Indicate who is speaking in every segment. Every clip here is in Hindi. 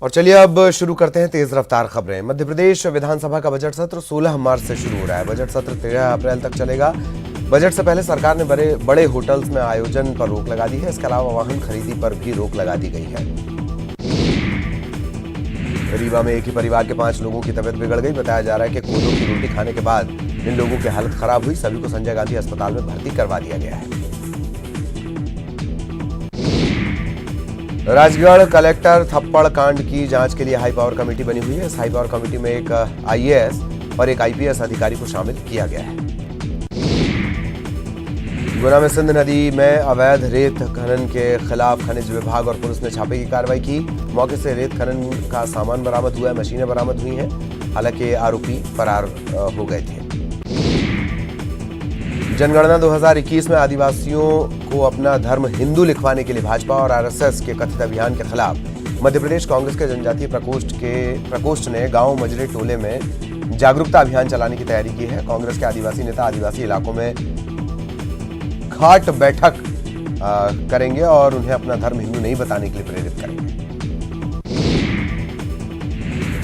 Speaker 1: और चलिए अब शुरू करते हैं तेज रफ्तार खबरें। मध्य प्रदेश विधानसभा का बजट सत्र 16 मार्च से शुरू हो रहा है। बजट सत्र 13 अप्रैल तक चलेगा। बजट से पहले सरकार ने बड़े होटल्स में आयोजन पर रोक लगा दी है। इसके अलावा वाहन खरीदी पर भी रोक लगा दी गई है। रीवा में एक ही परिवार के 5 लोगों की तबीयत बिगड़ गई। बताया जा रहा है कि कोदो की रोटी खाने के बाद इन लोगों की हालत खराब हुई। सभी को संजय गांधी अस्पताल में भर्ती करवा दिया गया है। राजगढ़ कलेक्टर थप्पड़ कांड की जांच के लिए हाई पावर कमेटी बनी हुई है। इस हाई पावर कमेटी में एक आईएएस और एक आईपीएस अधिकारी को शामिल किया गया है। गुना में सिंध नदी में अवैध रेत खनन के खिलाफ खनिज विभाग और पुलिस ने छापे की कार्रवाई की। मौके से रेत खनन का सामान बरामद हुआ है, मशीनें बरामद हुई हैं। हालांकि आरोपी फरार हो गए थे। जनगणना 2021 में आदिवासियों को अपना धर्म हिंदू लिखवाने के लिए भाजपा और आरएसएस के कथित अभियान के खिलाफ मध्य प्रदेश कांग्रेस के जनजातीय प्रकोष्ठ ने गांव मजरे टोले में जागरूकता अभियान चलाने की तैयारी की है। कांग्रेस के आदिवासी नेता आदिवासी इलाकों में खाट बैठक करेंगे और उन्हें अपना धर्म हिंदू नहीं बताने के लिए प्रेरित करेंगे।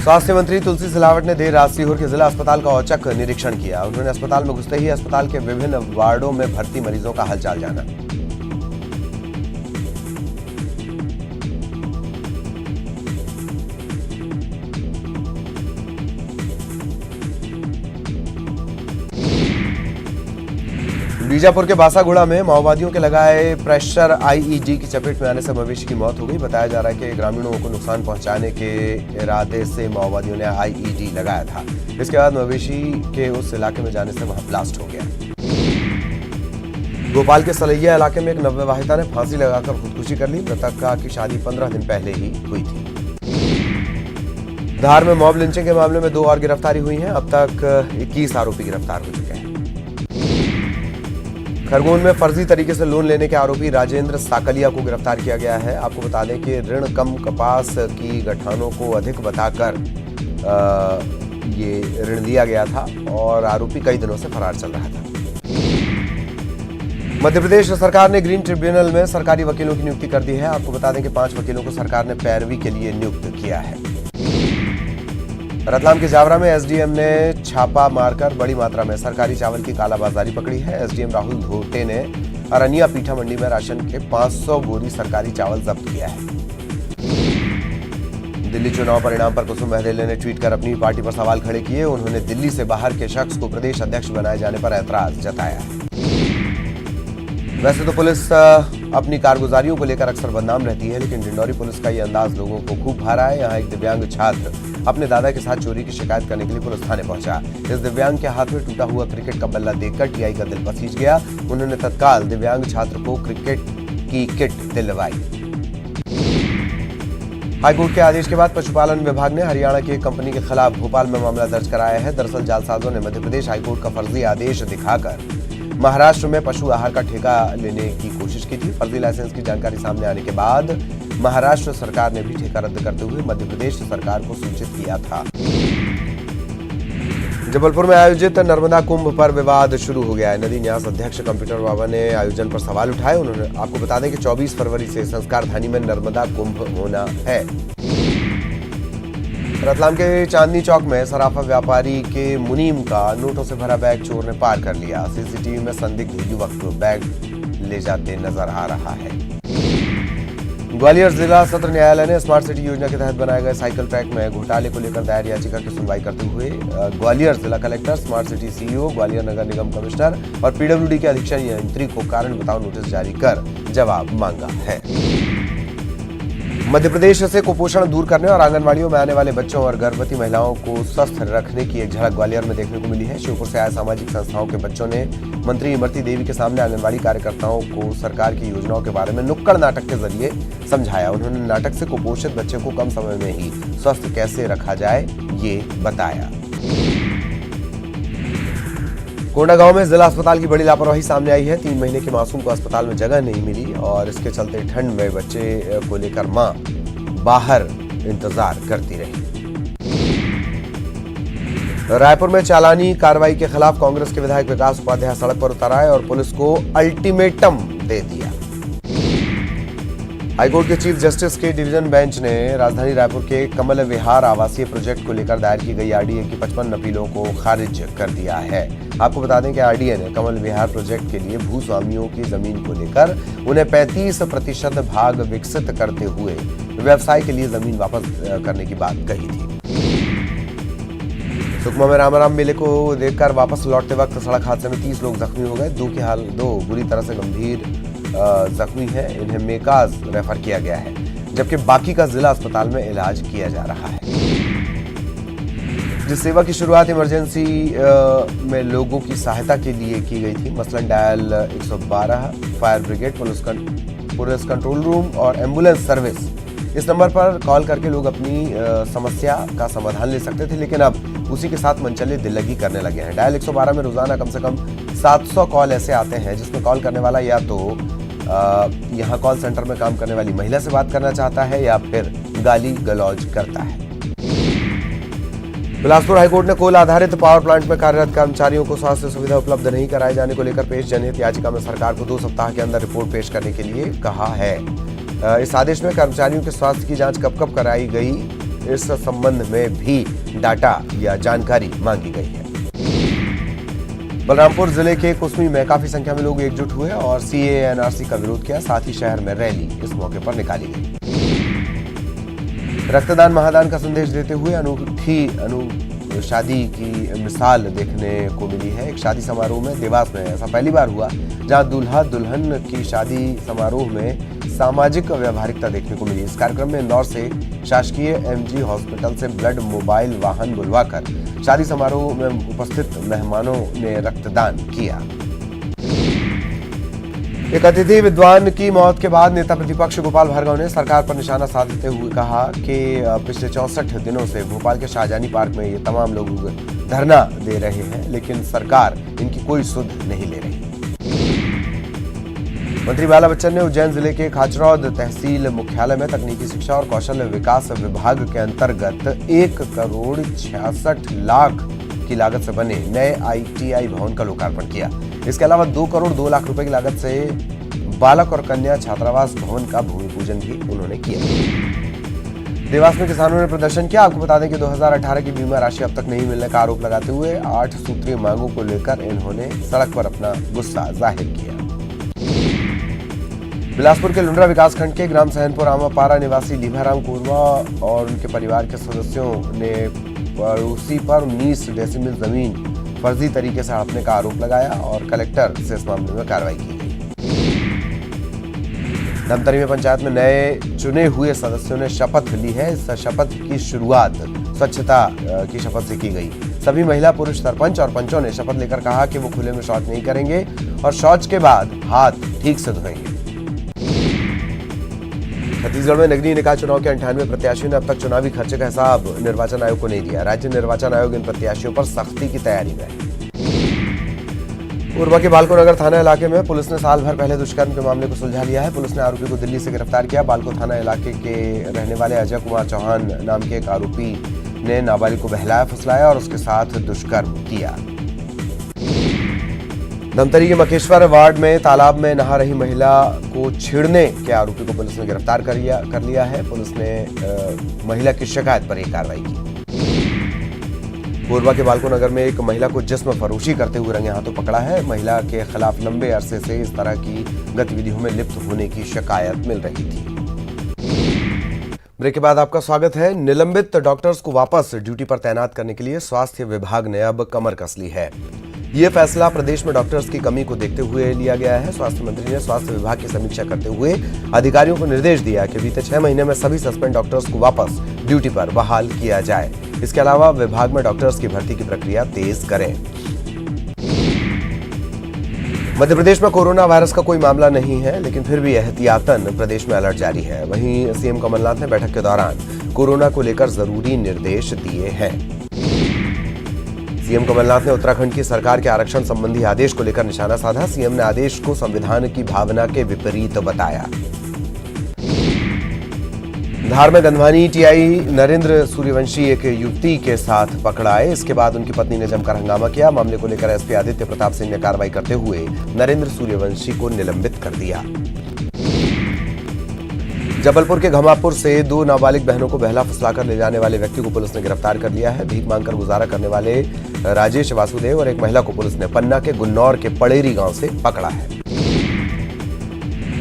Speaker 1: स्वास्थ्य मंत्री तुलसी सिलावट ने देर रात सीहोर के जिला अस्पताल का औचक निरीक्षण किया। उन्होंने अस्पताल में घुसते ही अस्पताल के विभिन्न वार्डों में भर्ती मरीजों का हालचाल जाना। बीजापुर के बासागुड़ा में माओवादियों के लगाए प्रेशर आईईडी की चपेट में आने से मवेशी की मौत हो गई। बताया जा रहा है कि ग्रामीणों को नुकसान पहुंचाने के इरादे से माओवादियों ने आईईडी लगाया था। इसके बाद मवेशी के उस इलाके में जाने से वहां ब्लास्ट हो गया। भोपाल के सलैया इलाके में एक नवविवाहिता ने फांसी लगाकर खुदकुशी कर ली। मृतका की शादी 15 दिन पहले ही हुई थी। धार में मॉब लिंचिंग के मामले में 2 और गिरफ्तारी हुई है। अब तक 21 आरोपी गिरफ्तार हो चुके हैं। खरगोन में फर्जी तरीके से लोन लेने के आरोपी राजेंद्र साकलिया को गिरफ्तार किया गया है। आपको बता दें कि ऋण कम कपास की गठानों को अधिक बताकर ये ऋण दिया गया था और आरोपी कई दिनों से फरार चल रहा था। मध्य प्रदेश सरकार ने ग्रीन ट्रिब्यूनल में सरकारी वकीलों की नियुक्ति कर दी है। आपको बता दें कि 5 वकीलों को सरकार ने पैरवी के लिए नियुक्त किया है। रतलाम के जावरा में एसडीएम ने छापा मारकर बड़ी मात्रा में सरकारी चावल की कालाबाजारी पकड़ी है। एसडीएम राहुल धोटे ने अरनिया पीठा मंडी में राशन के 500 बोरी सरकारी चावल जब्त किया है। दिल्ली चुनाव परिणाम पर कुसुम बहरेले ने ट्वीट कर अपनी पार्टी पर सवाल खड़े किए। उन्होंने दिल्ली से बाहर के शख्स को प्रदेश अध्यक्ष बनाए जाने पर ऐतराज जताया है। वैसे तो पुलिस अपनी कारगुजारियों को लेकर अक्सर बदनाम रहती है, लेकिन डिंडौरी पुलिस का ये अंदाज लोगों को खूब भा रहा है। यहाँ एक दिव्यांग छात्र अपने दादा के साथ चोरी की शिकायत करने के लिए पुलिस थाने पहुंचा। इस दिव्यांग के हाथ में टूटा हुआ क्रिकेट का बल्ला देखकर टीआई का दिल पसीज गया। उन्होंने तत्काल दिव्यांग छात्र को क्रिकेट की किट दिलवाई। हाईकोर्ट के आदेश के बाद पशुपालन विभाग ने हरियाणा की एक कंपनी के खिलाफ भोपाल में मामला दर्ज कराया है। दरअसल जालसाजों ने मध्य प्रदेश हाईकोर्ट का फर्जी आदेश दिखाकर महाराष्ट्र में पशु आहार का ठेका लेने की कोशिश की थी। फर्जी लाइसेंस की जानकारी सामने आने के बाद महाराष्ट्र सरकार ने भी ठेका रद्द करते हुए मध्य प्रदेश सरकार को सूचित किया था। जबलपुर में आयोजित नर्मदा कुंभ पर विवाद शुरू हो गया है। नदी न्यास अध्यक्ष कंप्यूटर बाबा ने आयोजन पर सवाल उठाए। उन्होंने आपको बता दें कि 24 फरवरी से संस्कारधानी में नर्मदा कुंभ होना है। रतलाम के चांदनी चौक में सराफा व्यापारी के मुनीम का नोटों से भरा बैग चोर ने पार कर लिया। सीसीटीवी में संदिग्ध युवक बैग ले जाते नजर आ रहा है। ग्वालियर जिला सत्र न्यायालय ने स्मार्ट सिटी योजना के तहत बनाए गए साइकिल ट्रैक में घोटाले को लेकर दायर याचिका की सुनवाई करते हुए ग्वालियर जिला collector, smart city CEO, Gwalior नगर निगम कमिश्नर और पीडब्ल्यूडी के अधीक्षण यंत्री को कारण बताओ नोटिस जारी कर जवाब मांगा है। मध्य प्रदेश से कुपोषण दूर करने और आंगनवाड़ियों में आने वाले बच्चों और गर्भवती महिलाओं को स्वस्थ रखने की एक झलक ग्वालियर में देखने को मिली है। शिवपुर से आए सामाजिक संस्थाओं के बच्चों ने मंत्री इमरती देवी के सामने आंगनवाड़ी कार्यकर्ताओं को सरकार की योजनाओं के बारे में नुक्कड़ नाटक के जरिए समझाया। उन्होंने नाटक से कुपोषित बच्चे को कम समय में ही स्वस्थ कैसे रखा जाए ये बताया। कोंडागांव में जिला अस्पताल की बड़ी लापरवाही सामने आई है। 3 महीने के मासूम को अस्पताल में जगह नहीं मिली और इसके चलते ठंड में बच्चे को लेकर मां बाहर इंतजार करती रही। रायपुर में चालानी कार्रवाई के खिलाफ कांग्रेस के विधायक विकास उपाध्याय सड़क पर उतर आए और पुलिस को अल्टीमेटम दे दिया। हाईकोर्ट के चीफ जस्टिस के डिवीजन बेंच ने राजधानी रायपुर के कमल विहार आवासीय प्रोजेक्ट को लेकर दायर की गई आरडीए की 55 अपीलों को खारिज कर दिया है। आपको बता दें कि आरडीए ने कमल विहार प्रोजेक्ट के लिए भूस्वामियों की जमीन को लेकर उन्हें 35% भाग विकसित करते हुए व्यवसाय के लिए जमीन वापस करने की बात कही थी। सुकमा में रामाराम मेले को देखकर वापस लौटते वक्त सड़क हादसे में 30 लोग जख्मी हो गए। दो बुरी तरह से गंभीर जख्मी है, इन्हें मेकाज रेफर किया गया है, जबकि बाकी का जिला अस्पताल में इलाज किया जा रहा है। जिस सेवा की शुरुआत इमरजेंसी में लोगों की सहायता के लिए की गई थी, मसलन dial 112, fire brigade, police control room और एम्बुलेंस सर्विस, इस नंबर पर कॉल करके लोग अपनी समस्या का समाधान ले सकते थे, लेकिन अब उसी के साथ मनचले दिल्लगी करने लगे हैं। डायल 112 में रोजाना कम से कम 700 कॉल ऐसे आते हैं जिसमें कॉल करने वाला या तो यहाँ कॉल सेंटर में काम करने वाली महिला से बात करना चाहता है या फिर गाली गलौज करता है। बिलासपुर हाईकोर्ट ने कोल आधारित पावर प्लांट में कार्यरत कर्मचारियों को स्वास्थ्य सुविधा उपलब्ध नहीं कराए जाने को लेकर पेश जनहित याचिका में सरकार को 2 सप्ताह के अंदर रिपोर्ट पेश करने के लिए कहा है। इस आदेश में कर्मचारियों के स्वास्थ्य की जांच कब कराई गई, इस संबंध में भी डाटा या जानकारी मांगी गई है। बलरामपुर जिले के कुसमी में काफी संख्या में लोग एकजुट हुए और सीएए एनआरसी का विरोध किया। साथ ही शहर में रैली इस मौके पर निकाली गई। रक्तदान महादान का संदेश देते हुए अनूठी शादी की मिसाल देखने को मिली है। एक शादी समारोह में देवास में ऐसा पहली बार हुआ जहां दूल्हा दुल्हन की शादी समारोह में सामाजिक व्यवहारिकता देखने को मिली। इस कार्यक्रम में इंदौर से शासकीय एमजी हॉस्पिटल से ब्लड मोबाइल वाहन बुलवाकर शादी समारोह में उपस्थित मेहमानों ने रक्तदान किया। एक अतिथि विद्वान की मौत के बाद नेता प्रतिपक्ष गोपाल भार्गव ने सरकार पर निशाना साधते हुए कहा कि पिछले 64 दिनों से भोपाल के शाहजहानी पार्क में ये तमाम लोग धरना दे रहे हैं, लेकिन सरकार इनकी कोई सुध नहीं ले रही। मंत्री बाला बच्चन ने उज्जैन जिले के खाचरौद तहसील मुख्यालय में तकनीकी शिक्षा और कौशल विकास विभाग के अंतर्गत 1 करोड़ 66 लाख की लागत से बने नए आईटीआई भवन का लोकार्पण किया। इसके अलावा 2 करोड़ 2 लाख रुपए की लागत से बालक और कन्या छात्रावास भवन का भूमि पूजन भी उन्होंने किया। देवास में किसानों ने प्रदर्शन किया। आपको बता दें कि 2018 की बीमा राशि अब तक नहीं मिलने का आरोप लगाते हुए 8 सूत्रीय मांगों को लेकर इन्होंने सड़क पर अपना गुस्सा जाहिर किया। बिलासपुर के लुंड्रा विकासखंड के ग्राम सहनपुर आमापारा निवासी लीभाराम कोरवा और उनके परिवार के सदस्यों ने पड़ोसी पर 19 डेसिमल जमीन फर्जी तरीके से हड़पने का आरोप लगाया और कलेक्टर से इस मामले में कार्रवाई की गई। धमतरी में पंचायत में नए चुने हुए सदस्यों ने शपथ ली है। इस शपथ की शुरुआत स्वच्छता की शपथ से की गई। सभी महिला पुरुष सरपंच और पंचों ने शपथ लेकर कहा कि वो खुले में शौच नहीं करेंगे और शौच के बाद हाथ ठीक से धोएंगे। छत्तीसगढ़ में नगरीय निकाय चुनाव के 98 प्रत्याशियों ने अब तक चुनावी खर्चे का हिसाब निर्वाचन आयोग को नहीं दिया। राज्य निर्वाचन आयोग इन प्रत्याशियों पर सख्ती की तैयारी में है। कोरबा के बालको नगर थाना इलाके में पुलिस ने साल भर पहले दुष्कर्म के मामले को सुलझा लिया है। पुलिस ने आरोपी को दिल्ली से गिरफ्तार किया। बालको थाना इलाके के रहने वाले अजय कुमार चौहान नाम के एक आरोपी ने नाबालिग को बहलाया फुसलाया और उसके साथ दुष्कर्म किया। धमतरी के मकेश्वर वार्ड में तालाब में नहा रही महिला को छेड़ने के आरोपी को पुलिस ने गिरफ्तार कर लिया है। पुलिस ने महिला की शिकायत पर यह कार्रवाई की। कोरबा के बालको नगर में एक महिला को जिस्म फरोशी करते हुए रंगे हाथों पकड़ा है। महिला के खिलाफ लंबे अरसे से इस तरह की गतिविधियों में लिप्त होने की शिकायत मिल रही थी। ब्रेक के बाद आपका स्वागत है। निलंबित डॉक्टर्स को वापस ड्यूटी पर तैनात करने के लिए स्वास्थ्य विभाग ने अब कमर कस ली है। ये फैसला प्रदेश में डॉक्टर्स की कमी को देखते हुए लिया गया है। स्वास्थ्य मंत्री ने स्वास्थ्य विभाग की समीक्षा करते हुए अधिकारियों को निर्देश दिया कि बीते 6 महीने में सभी सस्पेंड डॉक्टर्स को वापस ड्यूटी पर बहाल किया जाए। इसके अलावा विभाग में डॉक्टर्स की भर्ती की प्रक्रिया तेज करें। मध्य प्रदेश में कोरोना वायरस का कोई मामला नहीं है, लेकिन फिर भी एहतियातन प्रदेश में अलर्ट जारी है। वहीं सीएम कमलनाथ ने बैठक के दौरान कोरोना को लेकर जरूरी निर्देश दिए हैं। सीएम कमलनाथ ने उत्तराखंड की सरकार के आरक्षण संबंधी आदेश को लेकर निशाना साधा। सीएम ने आदेश को संविधान की भावना के विपरीत बताया। धार में गंधवानी टीआई नरेंद्र सूर्यवंशी एक युवती के साथ पकड़ाए। इसके बाद उनकी पत्नी ने जमकर हंगामा किया। मामले को लेकर एसपी आदित्य प्रताप सिंह ने कार्रवाई करते हुए नरेंद्र सूर्यवंशी को निलंबित कर दिया। जबलपुर के घमापुर से 2 नाबालिग बहनों को बहला फुसलाकर ले जाने वाले व्यक्ति को पुलिस ने गिरफ्तार कर लिया है। भीख मांगकर गुजारा करने वाले राजेश वासुदेव और एक महिला को पुलिस ने पन्ना के गुन्नौर के पड़ेरी गांव से पकड़ा है।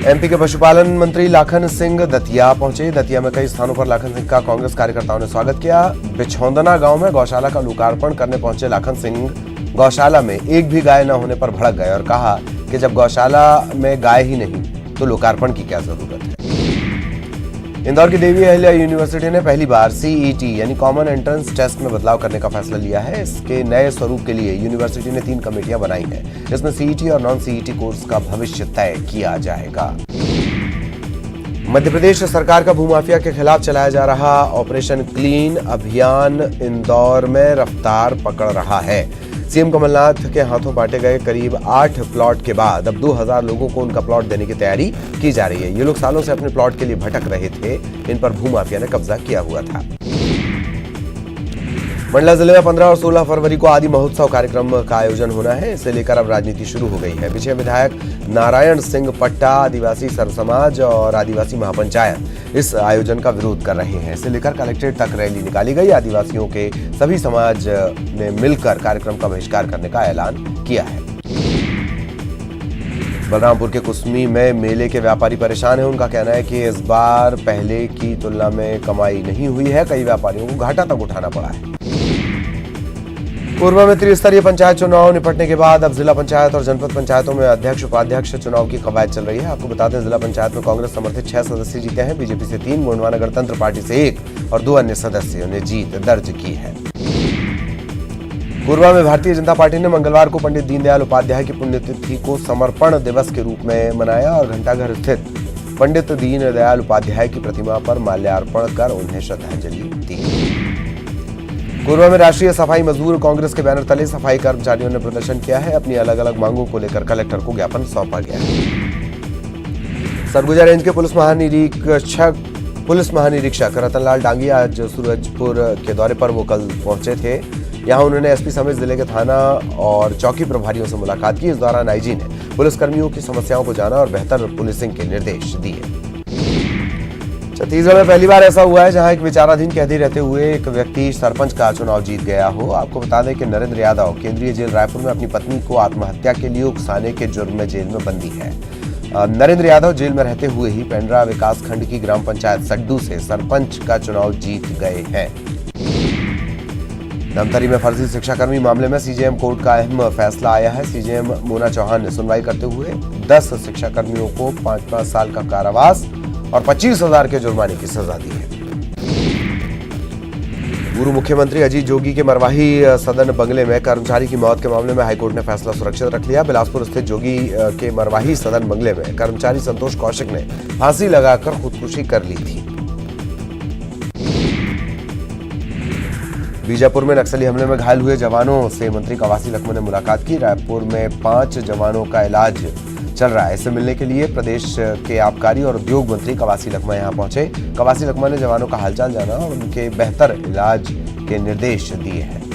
Speaker 1: एमपी के पशुपालन मंत्री लाखन सिंह दतिया पहुंचे। दतिया में कई स्थानों पर लाखन सिंह का कांग्रेस कार्यकर्ताओं ने स्वागत किया। बिछौंदना गांव में गौशाला का लोकार्पण करने पहुंचे लाखन सिंह गौशाला में एक भी गाय न होने पर भड़क गए और कहा कि जब गौशाला में गाय ही नहीं तो लोकार्पण की क्या जरूरत है। इंदौर की देवी अहिल्या यूनिवर्सिटी ने पहली बार सीईटी यानी कॉमन एंट्रेंस टेस्ट में बदलाव करने का फैसला लिया है। इसके नए स्वरूप के लिए यूनिवर्सिटी ने 3 कमेटियां बनाई हैं। इसमें सीईटी और नॉन सीईटी कोर्स का भविष्य तय किया जाएगा। मध्य प्रदेश सरकार का भूमाफिया के खिलाफ चलाया जा रहा ऑपरेशन क्लीन अभियान इंदौर में रफ्तार पकड़ रहा है। सीएम कमलनाथ के हाथों बांटे गए करीब 8 प्लॉट के बाद अब 2000 लोगों को उनका प्लॉट देने की तैयारी की जा रही है। ये लोग सालों से अपने प्लॉट के लिए भटक रहे थे। इन पर भूमाफिया ने कब्जा किया हुआ था। मंडला जिले में 15 और 16 फरवरी को आदि महोत्सव कार्यक्रम का आयोजन होना है। इसे लेकर अब राजनीति शुरू हो गई है। विजय विधायक नारायण सिंह पट्टा, आदिवासी सर समाज और आदिवासी महापंचायत इस आयोजन का विरोध कर रहे हैं। इसे लेकर कलेक्ट्रेट तक रैली निकाली गई। आदिवासियों के सभी समाज ने मिलकर कार्यक्रम का बहिष्कार करने का ऐलान किया है। बलरामपुर के कुसमी में मेले के व्यापारी परेशान हैं। उनका कहना है कि इस बार पहले की तुलना में कमाई नहीं हुई है। कई व्यापारियों को घाटा तक उठाना पड़ा है। कोरबा में त्रिस्तरीय पंचायत चुनाव निपटने के बाद अब जिला पंचायत और जनपद पंचायतों में अध्यक्ष उपाध्यक्ष चुनाव की कवायद चल रही है। आपको बता दें, जिला पंचायत में कांग्रेस समर्थित 6 सदस्य जीते हैं। बीजेपी से 3, गोंडवाना गणतंत्र पार्टी से 1 और 2 अन्य सदस्यों ने जीत दर्ज की है। कोरबा में भारतीय जनता पार्टी ने मंगलवार को पंडित दीनदयाल उपाध्याय की पुण्यतिथि को समर्पण दिवस के रूप में मनाया और घंटाघर स्थित पंडित दीनदयाल उपाध्याय की प्रतिमा पर माल्यार्पण कर उन्हें श्रद्धांजलि दी। कोरबा में राष्ट्रीय सफाई मजदूर कांग्रेस के बैनर तले सफाई कर्मचारियों ने प्रदर्शन किया है। अपनी अलग अलग मांगों को लेकर कलेक्टर को ज्ञापन सौंपा गया है। सरगुजा रेंज के पुलिस महानिरीक्षक रतनलाल डांगी आज सूरजपुर के दौरे पर वो कल पहुंचे थे। यहां उन्होंने एसपी समेत जिले के थाना और चौकी प्रभारियों से मुलाकात की। इस दौरान आईजी ने पुलिसकर्मियों की समस्याओं को जाना और बेहतर पुलिसिंग के निर्देश दिए। छत्तीसगढ़ में पहली बार ऐसा हुआ है जहां एक विचाराधीन कैदी रहते हुए एक व्यक्ति सरपंच का चुनाव जीत गया हो। आपको बता दें कि नरेंद्र यादव केंद्रीय जेल रायपुर में अपनी पत्नी को आत्महत्या के लिए उकसाने के जुर्म में जेल में बंदी है। नरेंद्र यादव जेल में रहते हुए ही पेंड्रा विकास खंड की ग्राम पंचायत सड्डू से सरपंच का चुनाव जीत गए हैं। धमतरी में फर्जी शिक्षाकर्मी मामले में सीजेएम कोर्ट का अहम फैसला आया है। सीजेएम मोना चौहान ने सुनवाई करते हुए 10 शिक्षाकर्मियों को 5-5 साल का कारावास और 25,000 के जुर्माने की सजा दी है। पूर्व मुख्यमंत्री अजीत जोगी के मरवाही सदन बंगले में कर्मचारी की मौत के मामले में हाईकोर्ट ने फैसला सुरक्षित रख लिया। बिलासपुर स्थित जोगी के मरवाही सदन बंगले में कर्मचारी संतोष कौशिक ने फांसी लगाकर खुदकुशी कर ली थी। बीजापुर में नक्सली हमले में घायल हुए जवानों से मंत्री कवासी लखमा ने मुलाकात की। रायपुर में 5 जवानों का इलाज चल रहा है। इससे मिलने के लिए प्रदेश के आबकारी और उद्योग मंत्री कवासी लखमा यहां पहुंचे। कवासी लखमा ने जवानों का हालचाल जाना और उनके बेहतर इलाज के निर्देश दिए हैं।